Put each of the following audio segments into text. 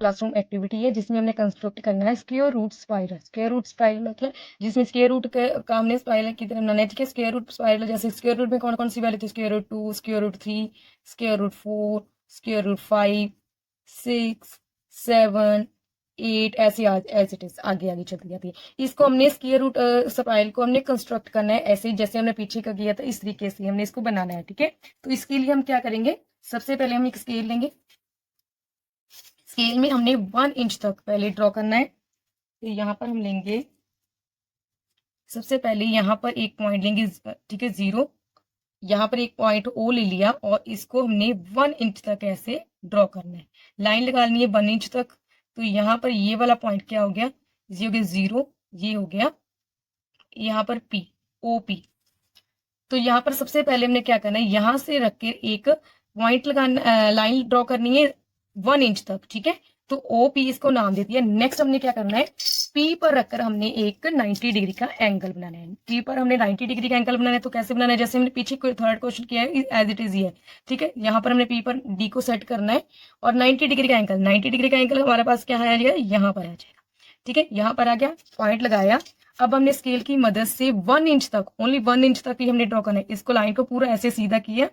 Classroom activity है जिसमें हमने कंस्ट्रक्ट करना है square root spiral. Square root spiral मतलब जिसमें स्क्वायर रूट का हमने स्पाइरल की तरह बनाना है। ठीक है, स्क्वायर रूट स्पाइरल जैसे स्क्वायर रूट में कौन कौन सी वैल्यू थी, square root 2, square root 3, square root 4, square root 5, 6, 7, 8, ऐसे एज इट इज आगे आगे चलती जाती है। इसको हमने स्क्वायर रूट स्पाइरल को हमने कंस्ट्रक्ट करना है ऐसे जैसे हमने पीछे का किया था, इस तरीके से हमने इसको बनाना है। ठीक है, तो इसके लिए हम क्या करेंगे, सबसे पहले हम एक स्केल लेंगे। स्केल में हमने 1 इंच तक पहले ड्रॉ करना है। तो यहाँ पर हम लेंगे, सबसे पहले यहाँ पर एक पॉइंट लेंगे, ठीक है 0। यहाँ पर एक पॉइंट ओ ले लिया और इसको हमने 1 इंच तक ऐसे ड्रॉ करना है। लाइन लगा लेनी है 1 इंच तक। तो यहाँ पर ये वाला पॉइंट क्या हो गया, ये हो गया 0, ये हो गया यहाँ पर पी, ओ पी। तो यहाँ पर सबसे पहले हमने क्या करना है, यहाँ से रख के एक पॉइंट लगाना, लाइन ड्रॉ करनी है 1 इंच तक। ठीक है, तो ओ पी इसको नाम दे दिया। नेक्स्ट हमने क्या करना है, पी पर रखकर हमने एक 90 डिग्री का एंगल बनाना है। पी पर हमने 90 डिग्री का एंगल बनाना है, तो कैसे बनाना है, जैसे हमने पीछे थर्ड क्वेश्चन किया है एज इट इज ये। ठीक है, यहाँ पर हमने पी पर डी को सेट करना है और 90 डिग्री का एंगल, 90 डिग्री का एंगल हमारे पास क्या आ जाएगा, यहाँ पर आ जाएगा। ठीक है, यहाँ पर आ गया, पॉइंट लगाया। अब हमने स्केल की मदद से 1 इंच तक, ओनली 1 इंच तक ही हमने ड्रॉ करना है। इसको लाइन को पूरा ऐसे सीधा किया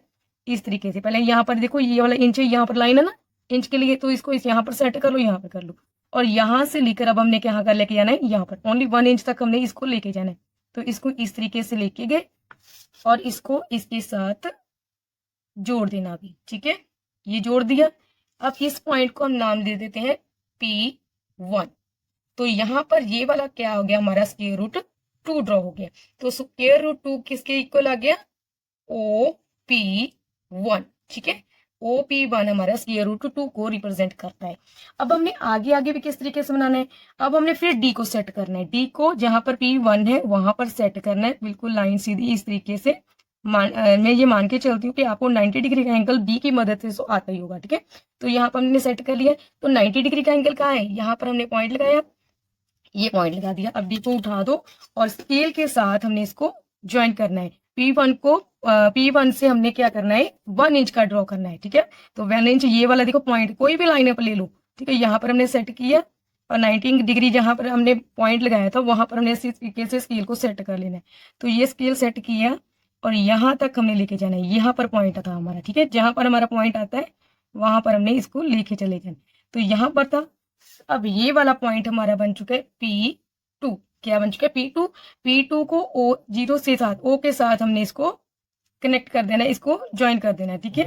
इस तरीके से। पहले यहाँ पर देखो ये वाला इंच है, यहाँ पर लाइन है ना इंच के लिए, तो इसको यहाँ पर सेट कर लो, यहाँ पर कर लो। और यहाँ से लेकर अब हमने क्या कर लेके जाना है, यहाँ पर ओनली 1 इंच तक हमने इसको लेके जाना है। तो इसको इस तरीके से लेके गए और इसको इसके साथ जोड़ देना अभी। ठीक है, ये जोड़ दिया। अब इस पॉइंट को हम नाम दे देते हैं P1। तो यहाँ पर ये वाला क्या हो गया, हमारा स्क्वायर रूट 2 ड्रॉ हो गया। तो स्क्वायर रूट 2 किसके इक्वल आ गया, OP1। ठीक है, OP1 हमारा स्क्वायर रूट 2 को रिप्रेजेंट करता है। अब हमने आगे आगे भी किस तरीके से बनाना है, अब हमने फिर डी को सेट करना है। डी को जहां पर P1 है वहां पर सेट करना है, बिल्कुल लाइन सीधी इस तरीके से। मैं ये मान के चलती हूँ कि आपको 90 डिग्री का एंगल डी की मदद से आता ही होगा। ठीक है, तो यहाँ पर हमने सेट कर लिया। तो 90 डिग्री का एंगल कहाँ है, यहाँ पर हमने पॉइंट लगाया, ये पॉइंट लगा दिया। अब डी को उठा दो और स्केल के साथ हमने इसको ज्वाइन करना है। P1 को P1 से हमने क्या करना है, 1 इंच का ड्रॉ करना है। ठीक है, तो 1 इंच ये वाला देखो पॉइंट, कोई भी लाइन अप ले लो। ठीक है, यहाँ पर हमने सेट किया और 90 डिग्री जहां पर हमने पॉइंट लगाया था वहां पर हमने इसी तरीके से स्केल को सेट कर लेना है। तो ये स्केल सेट किया और यहाँ तक हमने लेके जाना है। यहाँ पर पॉइंट था हमारा। ठीक है, जहां पर हमारा पॉइंट आता है वहां पर हमने इसको लेके चले जाना। तो यहाँ पर था। अब ये वाला पॉइंट हमारा बन चुका है P2। क्या बन चुका है, P2। P2 को O 0 से साथ, O के साथ हमने इसको कनेक्ट कर देना है, इसको ज्वाइन कर देना है। ठीक है,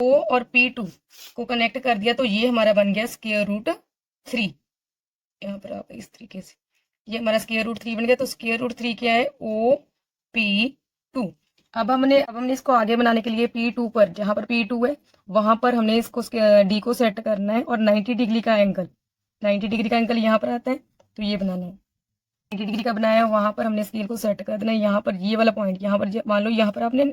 O और P2 को कनेक्ट कर दिया तो ये हमारा बन गया स्क्वायर रूट 3। यहाँ पर आप इस तरीके से, ये हमारा स्क्वायर रूट 3 बन गया। तो स्क्वायर रूट 3 क्या है, OP2। अब हमने इसको आगे बनाने के लिए P2 पर, जहां पर P2 है वहां पर हमने इसको डी को सेट करना है और 90 डिग्री का एंगल, 90 डिग्री का एंगल यहाँ पर आता है तो ये बनाना है। 90 डिग्री का बनाया वहां पर हमने स्केल को सेट कर देना है। यहाँ पर ये वाला पॉइंट, यहाँ पर मान लो यहाँ पर आपने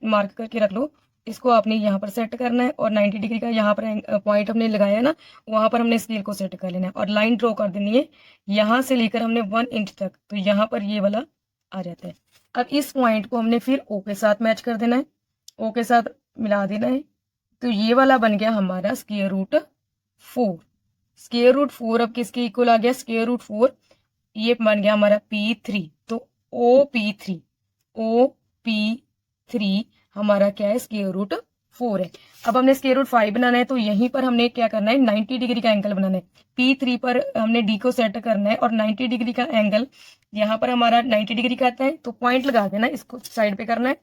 मार्क करके रख लो, इसको आपने यहाँ पर सेट करना है और 90 डिग्री का यहाँ पर पॉइंट हमने लगाया ना, वहां पर हमने स्केल को सेट कर लेना है और लाइन ड्रॉ कर देनी है यहाँ से लेकर हमने 1 इंच तक। तो यहाँ पर ये वाला आ जाता है। अब इस पॉइंट को हमने फिर O के साथ मैच कर देना है, O के साथ मिला देना है। तो ये वाला बन गया हमारा स्क्वायर रूट 4। स्क्वायर रूट 4 अब किसके इक्वल आ गया, स्क्वायर रूट 4 ये बन गया हमारा P3। तो OP3, OP3 हमारा क्या है, स्क्वायर रूट 4 है। अब हमने स्क्वायर रूट 5 बनाना है, तो यहीं पर हमने क्या करना है, 90 डिग्री का एंगल बनाना है। P3 पर हमने डी को सेट करना है और 90 डिग्री का एंगल यहाँ पर हमारा 90 डिग्री का आता है, तो पॉइंट लगा देना, इसको साइड पे करना है।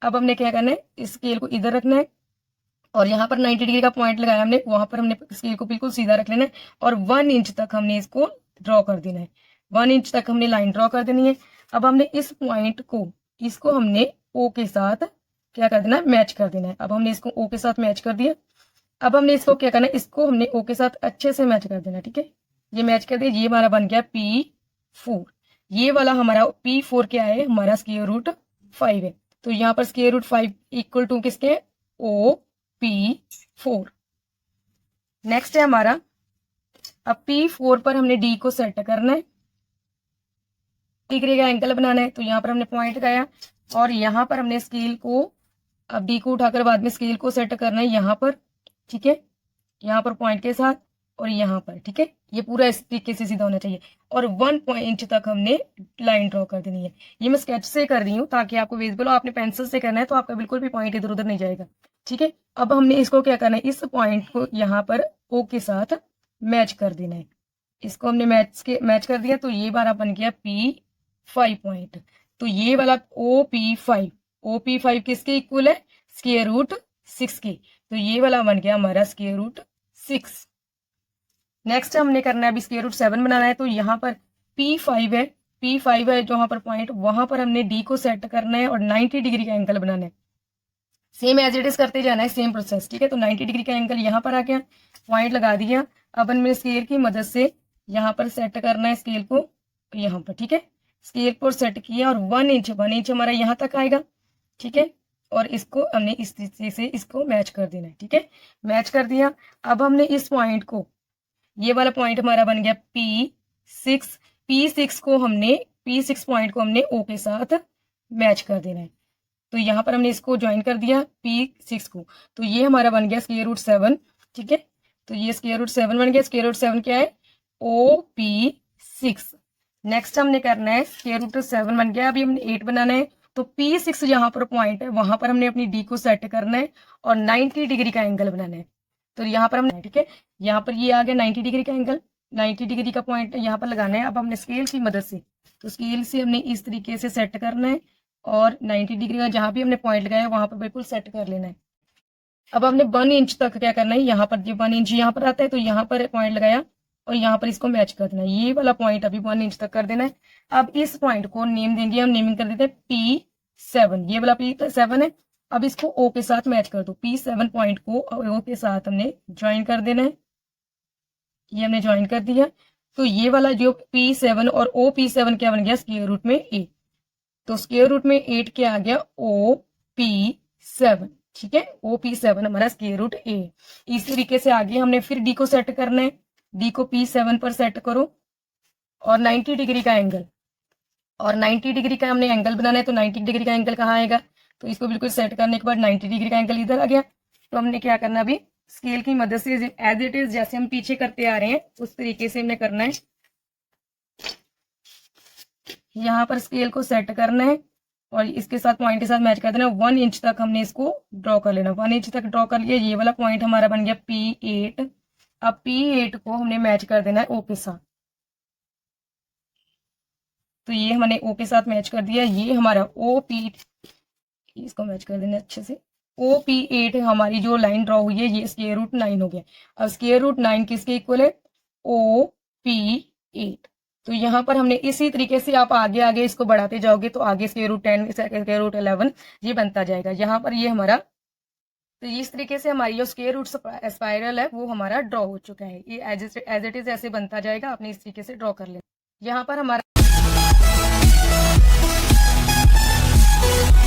अब हमने क्या करना है, इस स्केल को इधर रखना है और यहाँ पर 90 डिग्री का पॉइंट लगाया हमने, वहां पर हमने स्केल को बिल्कुल सीधा रख लेना है और 1 इंच तक हमने इसको ड्रॉ कर देना है। 1 इंच तक हमने लाइन ड्रॉ कर देनी है। अब हमने इस पॉइंट को, इसको हमने O के साथ क्या कर देना है, मैच कर देना है। अब हमने इसको O के साथ मैच कर दिया। अब हमने इसको क्या करना है, इसको हमने O के साथ अच्छे से मैच कर देना। ठीक है, ये मैच कर दिया, ये हमारा बन गया P4। ये वाला हमारा P4 क्या है, हमारा स्क्वायर रूट 5 है। तो यहाँ पर स्क्वायर रूट 5 इक्वल टू किसके, OP4। नेक्स्ट है हमारा, अब P4 पर हमने D को सेट करना है, डिग्री का एंगल बनाना है। तो यहाँ पर हमने पॉइंट लगाया और यहाँ पर हमने स्केल को, अब डी को उठाकर बाद में स्केल को सेट करना है यहाँ पर। ठीक है, यहाँ पर पॉइंट के साथ और यहाँ पर, ठीक है। ये पूरा इस तरीके से सीधा होना चाहिए और 1 पॉइंट तक हमने लाइन ड्रॉ कर देनी है। ये मैं स्केच से कर रही हूँ ताकि आपको विजिबल हो। आपने पेंसिल से करना है तो आपका बिल्कुल भी पॉइंट इधर उधर नहीं जाएगा, ठीक है। अब हमने इसको क्या करना है, इस पॉइंट को यहाँ पर ओ के साथ मैच कर देना है। इसको हमने मैच कर दिया तो ये हमारा बन गया P5 पॉइंट। तो ये वाला OP5 किसके इक्वल है, स्क्वायर रूट 6 के। तो ये वाला बन गया हमारा स्क्वायर रूट 6। नेक्स्ट हमने करना है अभी स्क्वायर रूट 7 बनाना है। तो यहाँ पर P5 है, P5 है जहाँ पर पॉइंट, वहां पर हमने D को सेट करना है और 90 डिग्री का एंगल बनाना है। सेम एज इट इज करते जाना है, सेम प्रोसेस, ठीक है। तो 90 डिग्री का एंगल यहाँ पर आ गया, पॉइंट लगा दिया। अब हमने स्केल की मदद से यहाँ पर सेट करना है स्केल को, यहाँ पर, ठीक है। स्केल को सेट किया और 1 इंच हमारा यहाँ तक आएगा, ठीक है। और इसको हमने इस तरीके से इसको मैच कर देना है, ठीक है। मैच कर दिया। अब हमने इस पॉइंट को, ये वाला पॉइंट हमारा बन गया P6 पॉइंट को हमने O के साथ मैच कर देना है। तो यहाँ पर हमने इसको ज्वाइन कर दिया P6 को। तो ये हमारा बन गया स्क्वायर रूट 7, ठीक है। तो ये स्क्वायर रूट 7 बन गया। स्क्वायर रूट 7 क्या है, OP6। नेक्स्ट हमने करना है स्क्वायर रूट 7 बन गया, अभी हमने 8 बनाना है। तो P6 जहां पर पॉइंट है वहां पर हमने अपनी D को सेट करना है और 90 डिग्री का एंगल बनाना है। तो यहाँ पर हमने, ठीक है, यहाँ पर ये आ गया 90 डिग्री का एंगल, 90 डिग्री का पॉइंट यहाँ पर लगाना है। अब हमने स्केल की मदद से, तो स्केल से हमने इस तरीके से सेट करना है और 90 डिग्री का जहां भी हमने पॉइंट लगाया वहां पर बिल्कुल सेट कर लेना है। अब हमने 1 इंच तक क्या करना है, यहाँ पर जो 1 इंच यहाँ पर आता है तो यहाँ पर पॉइंट लगाया और यहाँ पर इसको मैच कर देना है। ये वाला पॉइंट अभी 1 इंच तक कर देना है। अब इस पॉइंट को नेम देंगे, हम नेमिंग कर देते हैं P7। ये वाला P7 है। अब इसको O के साथ मैच कर दो। P7 पॉइंट को O के साथ हमने ज्वाइन कर देना है। ये हमने ज्वाइन कर दिया। तो ये वाला जो P7 और OP7 क्या बन गया, स्क्वायर रूट में 8। तो स्क्वायर रूट में 8 क्या आ गया, OP7, ठीक है। OP7 हमारा स्क्वायर रूट 8। इस तरीके से आगे हमने फिर D को सेट करना है। D को P7 पर सेट करो और 90 डिग्री का एंगल, और 90 डिग्री का हमने एंगल बनाना है। तो 90 डिग्री का एंगल कहाँ आएगा, तो इसको बिल्कुल सेट करने के बाद 90 डिग्री का एंगल इधर आ गया। तो हमने क्या करना है, अभी स्केल की मदद से एज इट इज जैसे हम पीछे करते आ रहे हैं उस तरीके से हमने करना है। यहाँ पर स्केल को सेट करना है और इसके साथ पॉइंट के साथ मैच कर देना। 1 इंच तक हमने इसको ड्रॉ कर लेना। 1 इंच तक ड्रॉ कर लिया। ये वाला पॉइंट हमारा बन गया P8। अब P8 को हमने मैच कर देना है O के साथ। तो ये हमने O के साथ मैच कर दिया। ये हमारा इसको मैच कर देना अच्छे से। OP8 हमारी जो लाइन ड्रॉ हुई है ये स्क्वायर रूट 9 हो गया। अब स्क्वायर रूट 9 किसके इक्वल है, OP8। तो यहाँ पर हमने इसी तरीके से आप आगे आगे इसको बढ़ाते जाओगे तो आगे स्क्वायर रूट 10, स्क्वायर रूट 11 ये बनता जाएगा। यहाँ पर ये हमारा, तो इस तरीके से हमारी जो स्क्वायर रूट स्पाइरल है वो हमारा ड्रॉ हो चुका है। ये एज इट इज ऐसे बनता जाएगा, आपने इस तरीके से ड्रॉ कर लेना। यहाँ पर हमारा